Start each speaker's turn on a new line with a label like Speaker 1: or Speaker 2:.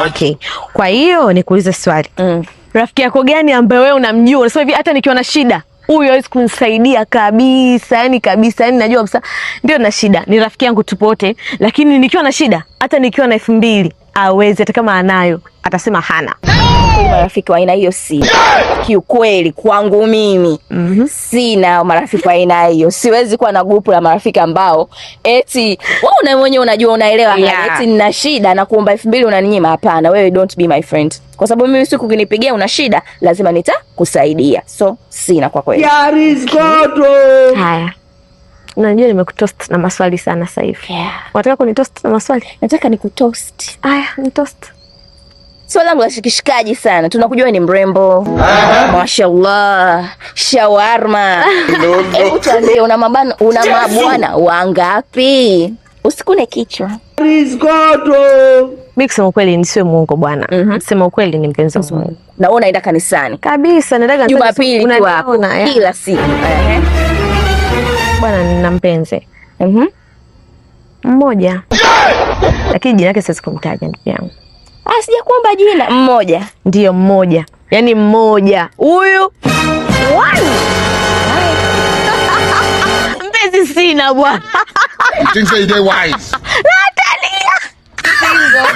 Speaker 1: Okay. Kwa hiyo nikuulize swali. Rafiki yako gani ambaye wewe unamjua unasema hivi hata nikiwa na shida huyu hawezi kunisaidia kabisa, yani kabisa, yani najua kabisa ndio na shida, ni rafiki yangu tupo wote, lakini nikiwa na shida hata nikiwa na 2000 hawezi, hata kama anayo atasema hana.
Speaker 2: Marafiki wa aina hiyo sina. Kiukweli kwangu mimi sina marafiki wa aina hiyo. Siwezi kuwa na grupu la marafiki ambao eti wewe mwenyewe unajua unaelewa eti nina shida na kuomba 2000 unaninyima. Hapana, wewe don't be my friend. Kwa sababu mimi siku ukinipigia una shida lazima nitakusaidia. So sina kwa kweli.
Speaker 1: Haya. Unajua nimekutoast na maswali sana sasa hivi. Unataka kunitoast na maswali?
Speaker 2: Nataka nikutoast.
Speaker 1: Haya, nitoast.
Speaker 2: Swali langu la shikishikaji sana. Tunakujua ni mrembo. Mashallah. Shawarma. Hebu tuambie una mabwana wangapi? Usikune kichwa.
Speaker 1: Mimi kusema ukweli nisiwe muongo bwana. Sema ukweli ni mpenzi wangu.
Speaker 2: Na wewe unaenda kanisani?
Speaker 1: Kabisa, naenda kanisani
Speaker 2: Jumapili tu hapo kila siku.
Speaker 1: Bwana nina mpenzi. Mmoja. Lakini jina lake siwezi kumtaja ndugu yangu.
Speaker 2: Sijakuomba jina. Mmoja.
Speaker 1: Ndio mmoja. Yaani mmoja. Huyu mpenzi sina bwana.
Speaker 3: Things say they wise.
Speaker 1: Natalia. Single.